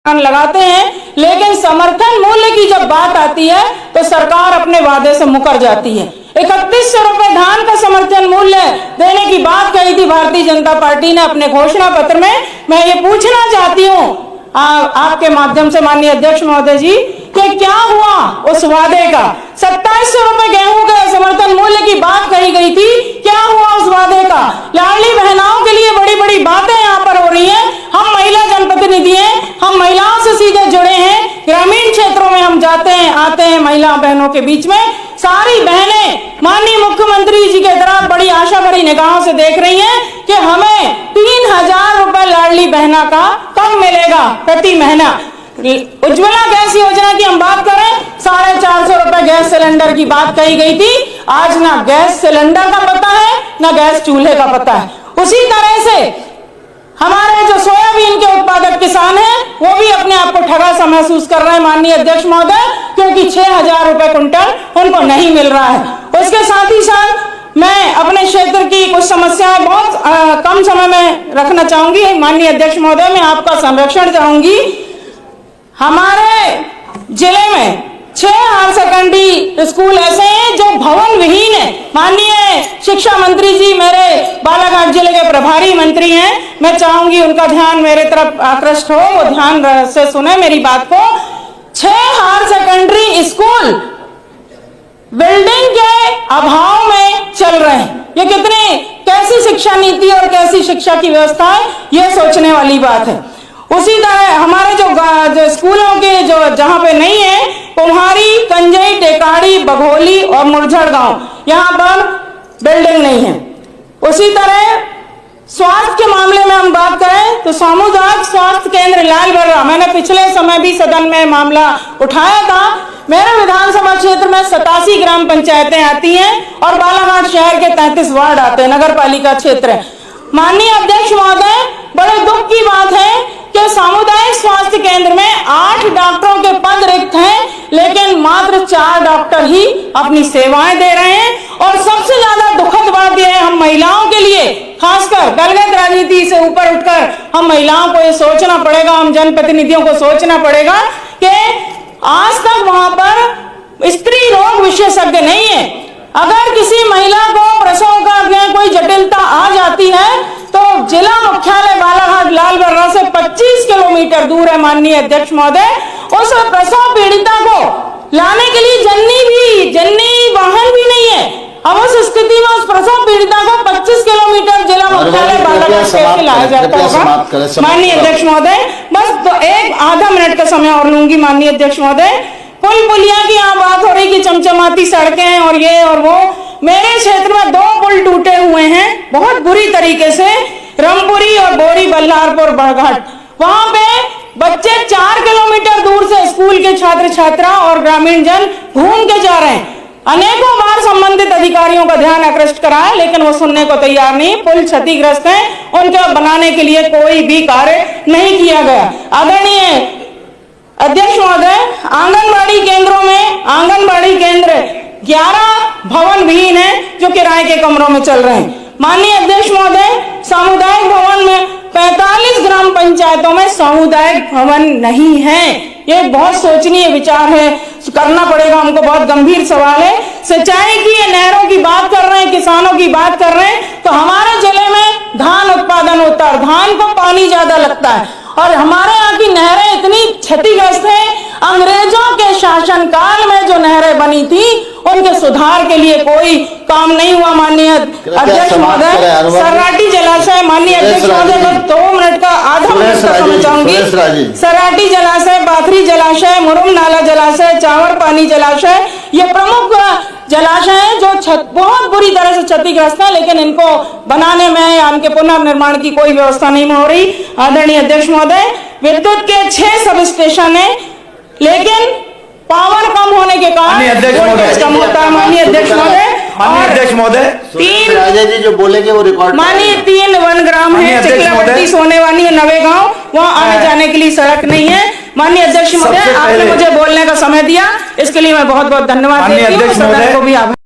लगाते हैं, लेकिन समर्थन मूल्य की जब बात आती है तो सरकार अपने वादे से मुकर जाती है। 3100 रुपए धान का समर्थन मूल्य देने की बात कही थी भारतीय जनता पार्टी ने अपने घोषणा पत्र में। मैं ये पूछना चाहती हूँ आपके माध्यम से माननीय अध्यक्ष महोदय जी कि क्या हुआ उस वादे का? 2700 रुपए गेहूं के समर्थन मूल्य की बात कही गई थी, क्या हुआ उस वादे का? लाडली बहनाओं के लिए बड़ी बड़ी बातें यहाँ पर हो रही हैं। हम महिला जनप्रतिनिधि हैं, हम महिलाओं से सीधे जुड़े हैं, ग्रामीण क्षेत्रों में हम जाते हैं आते हैं महिला बहनों के बीच में। सारी बहनें माननीय मुख्यमंत्री जी के तरफ बड़ी आशा भरी निगाहों से देख रही हैं कि हमें 3000 रुपए लाडली बहना का कब मिलेगा प्रति महीना। उज्ज्वला गैस योजना की हम बात करें, 450 रुपए गैस सिलेंडर की बात कही गई थी। आज ना गैस सिलेंडर का पता है ना गैस चूल्हे का पता है। उसी तरह से हमारे जो सोयाबीन के उत्पादक किसान हैं वो भी अपने आप को ठगा सा महसूस कर रहे हैं माननीय अध्यक्ष महोदय, क्योंकि 6000 रुपए कुंटल उनको नहीं मिल रहा है। उसके साथ ही साथ मैं अपने क्षेत्र की कुछ समस्याएं बहुत कम समय में रखना चाहूंगी। माननीय अध्यक्ष महोदय, मैं आपका संरक्षण चाहूंगी। हमारे जिले में 6 हायर सेकेंडरी स्कूल ऐसे हैं जो भवन विहीन है। माननीय शिक्षा मंत्री जी मेरे बालाघाट जिले के प्रभारी मंत्री हैं, मैं चाहूंगी उनका ध्यान मेरे तरफ आकृष्ट हो, वो ध्यान से सुने मेरी बात को। 6 हायर सेकेंडरी स्कूल बिल्डिंग के अभाव में चल रहे हैं। ये कैसी शिक्षा नीति और कैसी शिक्षा की व्यवस्था है, ये सोचने वाली बात है। उसी तरह हमारे जो स्कूलों के जो जहां पे नहीं है, कुम्हारी, कंजई, टेकाड़ी, बघोली और मुरझड़ गांव, यहाँ पर बिल्डिंग नहीं है। उसी तरह स्वास्थ्य के मामले में हम बात करें तो सामुदायिक स्वास्थ्य केंद्र लालबर्रा, मैंने पिछले समय भी सदन में मामला उठाया था। मेरे विधानसभा क्षेत्र में 87 ग्राम पंचायतें आती हैं और बालाघाट शहर के 33 वार्ड आते हैं, नगर पालिका क्षेत्र है। माननीय अध्यक्ष महोदय, बड़े दुख की बात है कि सामुदायिक स्वास्थ्य केंद्र में 8 डॉक्टरों के पद रिक्त हैं, लेकिन मात्र 4 डॉक्टर ही अपनी सेवाएं दे रहे हैं। और सबसे ज्यादा दुखद बात यह है, हम महिलाओं के लिए खासकर दलगत राजनीति से ऊपर उठकर हम महिलाओं को ये सोचना पड़ेगा, हम जनप्रतिनिधियों को सोचना पड़ेगा कि आज तक वहां पर स्त्री रोग विशेषज्ञ नहीं है। अगर किसी महिला को प्रसव का कोई जटिलता आ जाती है तो जिला मुख्यालय बालाघाट लालबर्रा से 25 किलोमीटर दूर है माननीय अध्यक्ष महोदय। उस प्रसव पीड़िता को लाने के लिए जननी वाहन भी नहीं है। अब उस स्थिति में उस प्रसव पीड़िता को 25 किलोमीटर जिला मुख्यालय बालाघाट से लाया जाता होगा। माननीय अध्यक्ष महोदय, बस तो एक आधा मिनट का समय और लूंगी माननीय अध्यक्ष महोदय। पुल पुलिया की यहाँ बात हो रही कि चमचमाती सड़कें और ये और वो। मेरे क्षेत्र में 2 पुल टूटे हुए हैं बहुत बुरी तरीके से, रामपुरी और बोरी बल्लारपुर बड़घाट। वहां पे बच्चे 4 किलोमीटर दूर से स्कूल के छात्र छात्रा और ग्रामीण जन घूम के जा रहे हैं। अनेकों बार संबंधित अधिकारियों का ध्यान आकृष्ट कराया, लेकिन वो सुनने को तैयार नहीं। पुल क्षतिग्रस्त हैं, उनके बनाने के लिए कोई भी कार्य नहीं किया गया। आदरणीय अध्यक्ष महोदय, आंगनबाड़ी केंद्रों में आंगनबाड़ी केंद्र 11 भवन विहीन है जो किराए के कमरों में चल रहे हैं। माननीय अध्यक्ष महोदय, सामुदायिक भवन में 45 ग्राम पंचायतों में सामुदायिक भवन नहीं है। ये बहुत सोचनीय विचार है, करना पड़ेगा हमको, बहुत गंभीर सवाल है। सिंचाई की, नहरों की बात कर रहे हैं, किसानों की बात कर रहे हैं, तो हमारे जिले में धान उत्पादन होता है, धान को पानी ज्यादा लगता है और हमारे यहाँ की नहरें इतनी क्षतिग्रस्त हैं। अंग्रेजों के शासनकाल में जो नहरें बनी थी उनके सुधार के लिए कोई काम नहीं हुआ। माननीय अध्यक्ष महोदय, सराटी जलाशय, माननीय अध्यक्ष महोदय, मैं 2 मिनट का आधा मिनट का समय चाहूंगी। सराटी जलाशय, बाथरी जलाशय, मुरुम नाला जलाशय, चावर पानी जलाशय, ये प्रमुख जलाशय हैं जो बहुत बुरी तरह से क्षतिग्रस्त है, लेकिन इनको बनाने में या इनके पुनर्निर्माण की कोई व्यवस्था नहीं हो रही। आदरणीय अध्यक्ष महोदय, विद्युत के 6 सब स्टेशन है, लेकिन पावर कम होने के कारण कम होता है। माननीय अध्यक्ष महोदय, 3 राजा जी जो बोलेंगे वो रिकॉर्ड, माननीय 3 वनग्राम है, चिकलावटी, सोनेवानी, नवेगांव, वहाँ आने जाने के लिए सड़क नहीं है। माननीय अध्यक्ष महोदय, आपने मुझे बोलने का समय दिया, इसके लिए मैं बहुत बहुत धन्यवाद देती हूँ। सदन को भी आभार।